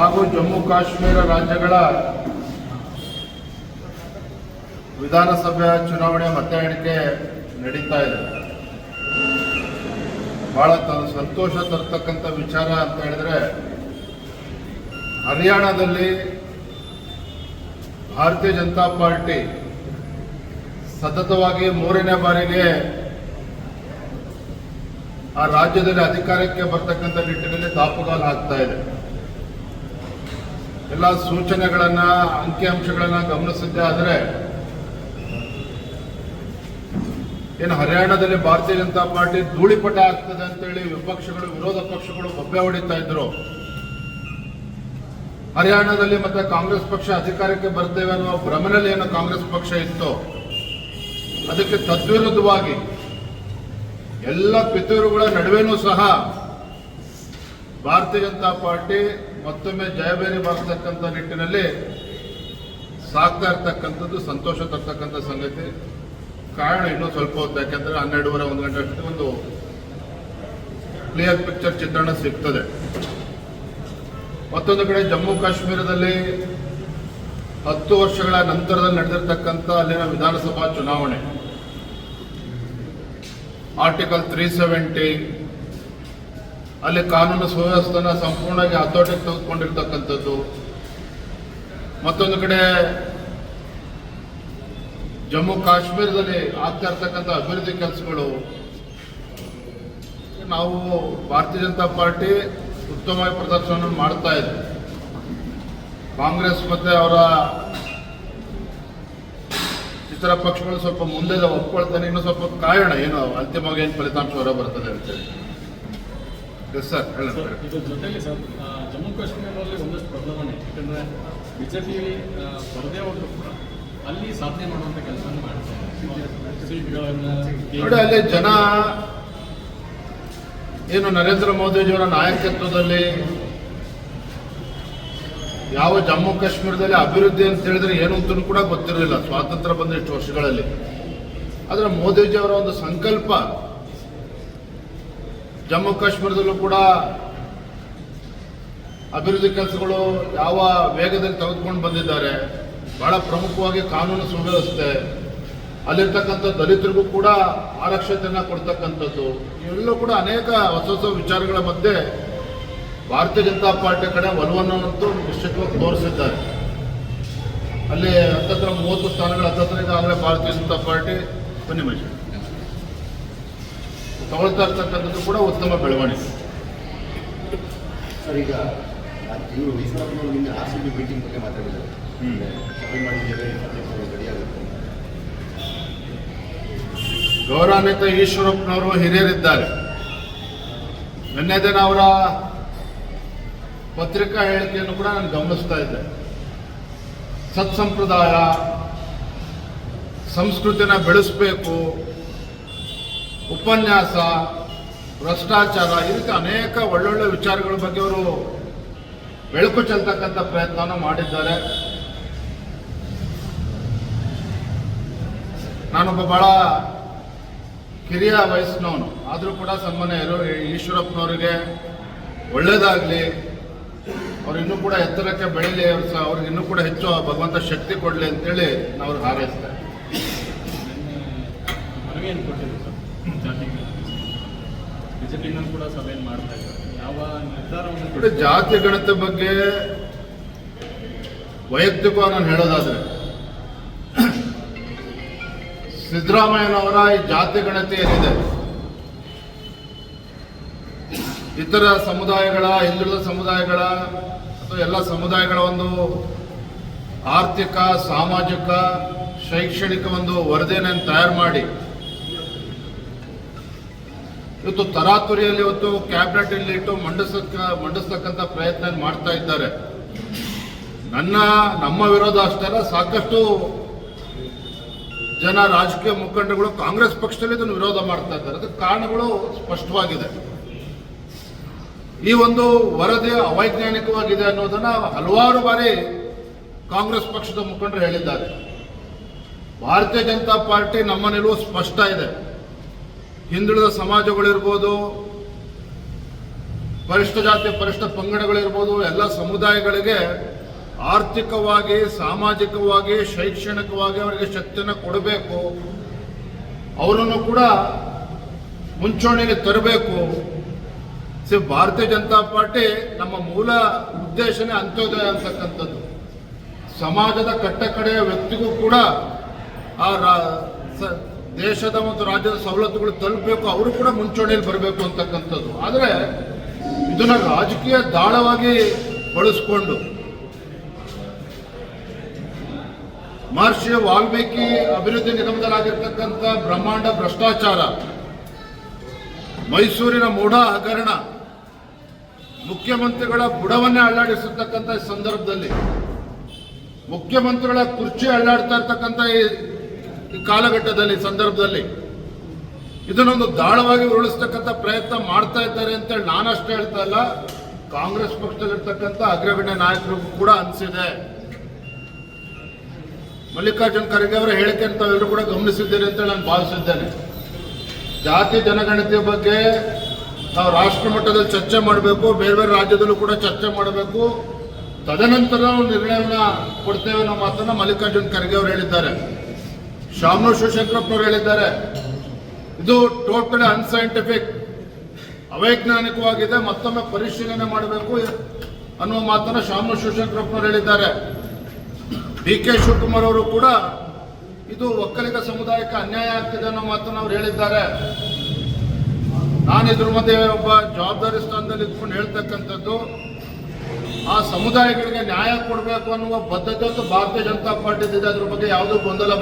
ಹಾಗೂ ಜಮ್ಮು ಕಾಶ್ಮೀರ ರಾಜ್ಯಗಳ ವಿಧಾನಸಭೆಯ ಚುನಾವಣೆ ಮತ ಎಣಿಕೆ ನಡೀತಾ ಇದೆ. ಬಹಳ ಸಂತೋಷ ತರ್ತಕ್ಕಂಥ ವಿಚಾರ ಅಂತ ಹೇಳಿದ್ರೆ, ಹರಿಯಾಣದಲ್ಲಿ ಭಾರತೀಯ ಜನತಾ ಪಾರ್ಟಿ ಸತತವಾಗಿ 3ನೇ ಬಾರಿಗೆ ಆ ರಾಜ್ಯದಲ್ಲಿ ಅಧಿಕಾರಕ್ಕೆ ಬರ್ತಕ್ಕಂಥ ನಿಟ್ಟಿನಲ್ಲಿ ದಾಪುಗಾಲು ಹಾಕ್ತಾ ಇದೆ. ಎಲ್ಲ ಸೂಚನೆಗಳನ್ನ, ಅಂಕಿಅಂಶಗಳನ್ನ ಗಮನಿಸಿದ್ದೆ ಆದರೆ ಏನು ಹರಿಯಾಣದಲ್ಲಿ ಭಾರತೀಯ ಜನತಾ ಪಾರ್ಟಿ ಧೂಳಿಪಟ ಆಗ್ತದೆ ಅಂತೇಳಿ ವಿಪಕ್ಷಗಳು, ವಿರೋಧ ಪಕ್ಷಗಳು ಬೊಬ್ಬೆ ಹೊಡಿತಾ ಇದ್ರು. ಹರಿಯಾಣದಲ್ಲಿ ಮತ್ತೆ ಕಾಂಗ್ರೆಸ್ ಪಕ್ಷ ಅಧಿಕಾರಕ್ಕೆ ಬರ್ತೇವೆ ಅನ್ನೋ ಭ್ರಮೆಯಲ್ಲಿ ಏನು ಕಾಂಗ್ರೆಸ್ ಪಕ್ಷ ಇತ್ತು, ಅದಕ್ಕೆ ತದ್ವಿರುದ್ಧವಾಗಿ ಎಲ್ಲ ಪಿತೂರುಗಳ ನಡುವೆನೂ ಸಹ ಭಾರತೀಯ ಜನತಾ ಪಾರ್ಟಿ ಮತ್ತೊಮ್ಮೆ ಜಯಬೇರಿ ಬರ್ತಕ್ಕಂಥ ನಿಟ್ಟಿನಲ್ಲಿ ಸಾಗ್ತಾ ಇರ್ತಕ್ಕಂಥದ್ದು ಸಂತೋಷ ತರ್ತಕ್ಕಂಥ ಸಂಗತಿ. ಕಾರಣ ಇನ್ನೂ ಸ್ವಲ್ಪ ಹೊತ್ತು, ಯಾಕೆಂದ್ರೆ 12:30 1 ಗಂಟೆ ಅಷ್ಟೇ ಒಂದು ಕ್ಲಿಯರ್ ಪಿಕ್ಚರ್ ಚಿತ್ರಣ ಸಿಗ್ತದೆ. ಮತ್ತೊಂದು ಕಡೆ ಜಮ್ಮು ಕಾಶ್ಮೀರದಲ್ಲಿ 10 ವರ್ಷಗಳ ನಂತರದಲ್ಲಿ ನಡೆದಿರ್ತಕ್ಕಂಥ ಅಲ್ಲಿನ ವಿಧಾನಸಭಾ ಚುನಾವಣೆ, ಆರ್ಟಿಕಲ್ 370 ಅಲ್ಲಿ ಕಾನೂನು ಸುವ್ಯವಸ್ಥೆನ ಸಂಪೂರ್ಣವಾಗಿ ಹತೋಟಿಗೆ ತೆಗೆದುಕೊಂಡಿರ್ತಕ್ಕಂಥದ್ದು. ಮತ್ತೊಂದು ಕಡೆ ಜಮ್ಮು ಕಾಶ್ಮೀರದಲ್ಲಿ ಆಗ್ತಾ ಇರ್ತಕ್ಕಂಥ ಅಭಿವೃದ್ಧಿ ಕೆಲಸಗಳು, ನಾವು ಭಾರತೀಯ ಜನತಾ ಪಾರ್ಟಿ ಉತ್ತಮವಾಗಿ ಪ್ರದರ್ಶನ ಮಾಡ್ತಾ ಇದೆ. ಕಾಂಗ್ರೆಸ್ ಮತ್ತೆ ಅವರ ಇತರ ಪಕ್ಷಗಳು ಸ್ವಲ್ಪ ಮುಂದೆ ಒಪ್ಕೊಳ್ತಾನೆ. ಇನ್ನೂ ಸ್ವಲ್ಪ ಕಾಯೋಣ, ಏನು ಅಂತಿಮವಾಗಿ ಏನು ಫಲಿತಾಂಶ ಹೊರ ಬರ್ತದೆ ಅಂತೇಳಿ. ಸರ್ ಇದು ಜೊತೆಲಿ ಸರ್, ಜಮ್ಮು ಕಾಶ್ಮೀರದಲ್ಲಿ ಒಂದಷ್ಟು ಬದಲಾವಣೆ, ಯಾಕಂದ್ರೆ ಬಿಜೆಪಿ ಬರದೇ ಹೋದ್ರು ಕೂಡ ಅಲ್ಲಿ ಸಾಧನೆ ಮಾಡುವಂತ ಕೆಲಸ ಮಾಡ್ತಾರೆ. ನೋಡಿ, ಅಲ್ಲಿ ಜನ ಏನು ನರೇಂದ್ರ ಮೋದಿಜಿಯವರ ನಾಯಕತ್ವದಲ್ಲಿ ಯಾವ ಜಮ್ಮು ಕಾಶ್ಮೀರದಲ್ಲಿ ಅಭಿವೃದ್ಧಿ ಅಂತ ಹೇಳಿದ್ರೆ ಏನು ಅಂತಲೂ ಕೂಡ ಗೊತ್ತಿರಲಿಲ್ಲ ಸ್ವಾತಂತ್ರ್ಯ ಬಂದ ಇಷ್ಟು ವರ್ಷಗಳಲ್ಲಿ. ಆದರೆ ಮೋದಿಜಿಯವರ ಒಂದು ಸಂಕಲ್ಪ ಜಮ್ಮು ಕಾಶ್ಮೀರದಲ್ಲೂ ಕೂಡ ಅಭಿವೃದ್ಧಿ ಕೆಲಸಗಳು ಯಾವ ವೇಗದಲ್ಲಿ ತೆಗೆದುಕೊಂಡು ಬಂದಿದ್ದಾರೆ. ಬಹಳ ಪ್ರಮುಖವಾಗಿ ಕಾನೂನು ಸುವ್ಯವಸ್ಥೆ, ಅಲ್ಲಿರ್ತಕ್ಕಂಥ ದಲಿತರಿಗೂ ಕೂಡ ಆರಕ್ಷತೆಯನ್ನು ಕೊಡ್ತಕ್ಕಂಥದ್ದು, ಇವೆಲ್ಲೂ ಕೂಡ ಅನೇಕ ಹೊಸ ಹೊಸ ವಿಚಾರಗಳ ಮಧ್ಯೆ ಭಾರತೀಯ ಜನತಾ ಪಾರ್ಟಿ ಕಡೆ ಒಲವನ್ನಂತೂ ನಿಶ್ಚಿತವಾಗಿ ತೋರಿಸಿದ್ದಾರೆ. ಅಲ್ಲಿ ಹತ್ತತ್ರ 30 ಸ್ಥಾನಗಳ ಈಗಾಗಲೇ ಭಾರತೀಯ ಜನತಾ ಪಾರ್ಟಿ ತಗೊಳ್ತಾ ಇರ್ತಕ್ಕಂಥದ್ದು ಕೂಡ ಉತ್ತಮ ಬೆಳವಣಿಗೆ. ಸರ್, ಈಗ ಇವರು ಈಶ್ವರಪ್ಪನವರು RCB ಮೀಟಿಂಗ್ ಬಗ್ಗೆ ಮಾತಾಡಿದ್ದಾರೆ. ಗೌರವಾನ್ವಿತ ಈಶ್ವರಪ್ಪನವರು ಹಿರಿಯರಿದ್ದಾರೆ. ನಿನ್ನೆ ದಿನ ಅವರ ಪತ್ರಿಕಾ ಹೇಳಿಕೆಯನ್ನು ಕೂಡ ನಾನು ಗಮನಿಸ್ತಾ ಇದ್ದೆ. ಸತ್ಸಂಪ್ರದಾಯ, ಸಂಸ್ಕೃತಿನ ಬೆಳೆಸಬೇಕು, ಉಪನ್ಯಾಸ, ಭ್ರಷ್ಟಾಚಾರ, ಈ ರೀತಿ ಅನೇಕ ಒಳ್ಳೊಳ್ಳೆ ವಿಚಾರಗಳ ಬಗ್ಗೆ ಅವರು ಬೆಳಕು ಚೆಲ್ತಕ್ಕಂಥ ಪ್ರಯತ್ನವನ್ನು ಮಾಡಿದ್ದಾರೆ. ನಾನೊಬ್ಬ ಬಹಳ ಕಿರಿಯ ವಯಸ್ಸಿನವನು, ಆದರೂ ಕೂಡ ಸನ್ಮಾನ್ಯ ಈಶ್ವರಪ್ಪನವರಿಗೆ ಒಳ್ಳೇದಾಗಲಿ, ಅವ್ರು ಇನ್ನೂ ಕೂಡ ಎತ್ತರಕ್ಕೆ ಬೆಳೀಲಿ, ಅವ್ರಿಗೆ ಇನ್ನೂ ಕೂಡ ಹೆಚ್ಚು ಭಗವಂತ ಶಕ್ತಿ ಕೊಡಲಿ ಅಂತೇಳಿ ನಾವು ಹಾರೈಸ್ತಾರೆ. ಕೂಡ ಸಭೆ ಮಾಡ್ತಾ ಇದ್ದಾರೆ. ಯಾವ ನಿರ್ಧಾರವನ್ನು ಜಾತಿ ಗಣತಿ ಬಗ್ಗೆ ವೈಯಕ್ತಿಕವಾಗಿ ನಾನು ಹೇಳೋದಾದ್ರೆ, ಸಿದ್ದರಾಮಯ್ಯನವರ ಈ ಜಾತಿ ಗಣತಿ ಏನಿದೆ, ಇತರ ಸಮುದಾಯಗಳ, ಹಿಂದುಳಿದ ಸಮುದಾಯಗಳ ಅಥವಾ ಎಲ್ಲ ಸಮುದಾಯಗಳ ಒಂದು ಆರ್ಥಿಕ, ಸಾಮಾಜಿಕ, ಶೈಕ್ಷಣಿಕ ಒಂದು ವರದಿಯನ್ನು ತಯಾರು ಮಾಡಿ ಇವತ್ತು ತರಾತುರಿಯಲ್ಲಿ ಇವತ್ತು ಕ್ಯಾಬಿನೆಟ್ ಇಲ್ಲಿ ಇಟ್ಟು ಮಂಡಿಸ್ತಕ್ಕಂಥ ಪ್ರಯತ್ನ ಮಾಡ್ತಾ ಇದ್ದಾರೆ. ನಮ್ಮ ವಿರೋಧ ಅಷ್ಟೇ ಅಲ್ಲ, ಸಾಕಷ್ಟು ಜನ, ರಾಜಕೀಯ ಮುಖಂಡಗಳು ಕಾಂಗ್ರೆಸ್ ಪಕ್ಷದಲ್ಲಿ ಇದನ್ನು ವಿರೋಧ ಮಾಡ್ತಾ ಇದ್ದಾರೆ. ಅದಕ್ಕೆ ಕಾರಣಗಳು ಸ್ಪಷ್ಟವಾಗಿದೆ. ಈ ಒಂದು ವರದಿ ಅವೈಜ್ಞಾನಿಕವಾಗಿದೆ ಅನ್ನೋದನ್ನ ಹಲವಾರು ಬಾರಿ ಕಾಂಗ್ರೆಸ್ ಪಕ್ಷದ ಮುಖಂಡರು ಹೇಳಿದ್ದಾರೆ. ಭಾರತೀಯ ಜನತಾ ಪಾರ್ಟಿ ನಮ್ಮ ನಿಲುವು ಸ್ಪಷ್ಟ ಇದೆ. ಹಿಂದುಳಿದ ಸಮಾಜಗಳಿರ್ಬೋದು, ಪರಿಶಿಷ್ಟ ಜಾತಿ ಪರಿಶಿಷ್ಟ ಪಂಗಡಗಳಿರ್ಬೋದು ಎಲ್ಲ ಸಮುದಾಯಗಳಿಗೆ ಆರ್ಥಿಕವಾಗಿ, ಸಾಮಾಜಿಕವಾಗಿ, ಶೈಕ್ಷಣಿಕವಾಗಿ ಅವರಿಗೆ ಶಕ್ತಿಯನ್ನು ಕೊಡಬೇಕು, ಅವರನ್ನು ಕೂಡ ಮುಂಚೂಣಿಗೆ ತರಬೇಕು. ಭಾರತೀಯ ಜನತಾ ಪಾರ್ಟಿ ನಮ್ಮ ಮೂಲ ಉದ್ದೇಶನೇ ಅಂತ್ಯೋದಯ ಅಂತಕ್ಕಂಥದ್ದು. ಸಮಾಜದ ಕಟ್ಟಕಡೆಯ ವ್ಯಕ್ತಿಗೂ ಕೂಡ ಆ ದೇಶದ ಮತ್ತು ರಾಜ್ಯದ ಸವಲತ್ತುಗಳು ತಲುಪಬೇಕು, ಅವರು ಕೂಡ ಮುಂಚೂಣಿಯಲ್ಲಿ ಬರಬೇಕು ಅಂತಕ್ಕಂಥದ್ದು. ಆದರೆ ಇದನ್ನು ರಾಜಕೀಯ ದಾಳವಾಗಿ ಬಳಸಿಕೊಂಡು ಮಹರ್ಷಿ ವಾಲ್ಮೀಕಿ ಅಭಿವೃದ್ಧಿ ನಿಗಮದಲ್ಲಾಗಿರ್ತಕ್ಕಂಥ ಬ್ರಹ್ಮಾಂಡ ಭ್ರಷ್ಟಾಚಾರ, ಮೈಸೂರಿನ ಮೂಢ ಹಗರಣ, ಮುಖ್ಯಮಂತ್ರಿಗಳ ಬುಡವನ್ನೇ ಅಲ್ಲಾಡಿಸಿರ್ತಕ್ಕಂಥ ಸಂದರ್ಭದಲ್ಲಿ, ಮುಖ್ಯಮಂತ್ರಿಗಳ ಕುರ್ಚಿ ಅಲ್ಲಾಡ್ತಾ ಇರ್ತಕ್ಕಂಥ ಈ ಕಾಲಘಟ್ಟದಲ್ಲಿ ಸಂದರ್ಭದಲ್ಲಿ ಇದನ್ನೊಂದು ದಾಳವಾಗಿ ಉರುಳಿಸ್ತಕ್ಕಂಥ ಪ್ರಯತ್ನ ಮಾಡ್ತಾ ಇದ್ದಾರೆ ಅಂತೇಳಿ ನಾನಷ್ಟೇ ಹೇಳ್ತಾ ಇಲ್ಲ, ಕಾಂಗ್ರೆಸ್ ಪಕ್ಷದಲ್ಲಿರ್ತಕ್ಕಂಥ ಅಗ್ರಗಣ್ಯ ನಾಯಕರಿಗೂ ಕೂಡ ಅನಿಸಿದೆ. ಮಲ್ಲಿಕಾರ್ಜುನ್ ಖರ್ಗೆ ಅವರ ಹೇಳಿಕೆ ಅಂತ ತಾವೆಲ್ಲರೂ ಕೂಡ ಗಮನಿಸಿದ್ದೀರಿ ಅಂತ ನಾನು ಭಾವಿಸಿದ್ದೇನೆ. ಜಾತಿ ಜನಗಣತಿಯ ಬಗ್ಗೆ ನಾವು ರಾಷ್ಟ್ರ ಮಟ್ಟದಲ್ಲಿ ಚರ್ಚೆ ಮಾಡಬೇಕು, ಬೇರೆ ಬೇರೆ ರಾಜ್ಯದಲ್ಲೂ ಕೂಡ ಚರ್ಚೆ ಮಾಡಬೇಕು, ತದನಂತರ ನಾವು ನಿರ್ಣಯವನ್ನ ಕೊಡ್ತೇವೆ ಅನ್ನೋ ಮಾತನ್ನ ಮಲ್ಲಿಕಾರ್ಜುನ್ ಖರ್ಗೆ ಅವರು ಹೇಳಿದ್ದಾರೆ. ಶಾಮನೂರ್ ಶಿವಶಂಕರಪ್ಪನವರು ಹೇಳಿದ್ದಾರೆ, ಇದು ಟೋಟಲಿ ಅನ್ಸೈಂಟಿಫಿಕ್, ಅವೈಜ್ಞಾನಿಕವಾಗಿದೆ, ಮತ್ತೊಮ್ಮೆ ಪರಿಶೀಲನೆ ಮಾಡಬೇಕು ಅನ್ನುವ ಮಾತನ್ನ ಶಾಮನೂರ್ ಶಿವಶಂಕರಪ್ಪನವರು ಹೇಳಿದ್ದಾರೆ. DK ಶಿವಕುಮಾರ್ ಅವರು ಕೂಡ ಇದು ಒಕ್ಕಲಿಗ ಸಮುದಾಯಕ್ಕೆ ಅನ್ಯಾಯ ಆಗ್ತಿದೆ ಅನ್ನೋ ಮಾತನ್ನು ಅವ್ರು ಹೇಳಿದ್ದಾರೆ. ನಾನು ಇದ್ರ ಮಧ್ಯೆ ಒಬ್ಬ ಜವಾಬ್ದಾರಿ ಸ್ಥಾನದಲ್ಲಿ ಇಟ್ಕೊಂಡು ಹೇಳ್ತಕ್ಕಂಥದ್ದು, ಆ ಸಮುದಾಯಗಳಿಗೆ ನ್ಯಾಯ ಕೊಡಬೇಕು ಅನ್ನುವ ಬದ್ಧತೆ ಭಾರತೀಯ ಜನತಾ ಪಾರ್ಟಿ ಇದೆ. ಅದ್ರ ಬಗ್ಗೆ ಯಾವುದೂ ಗೊಂದಲ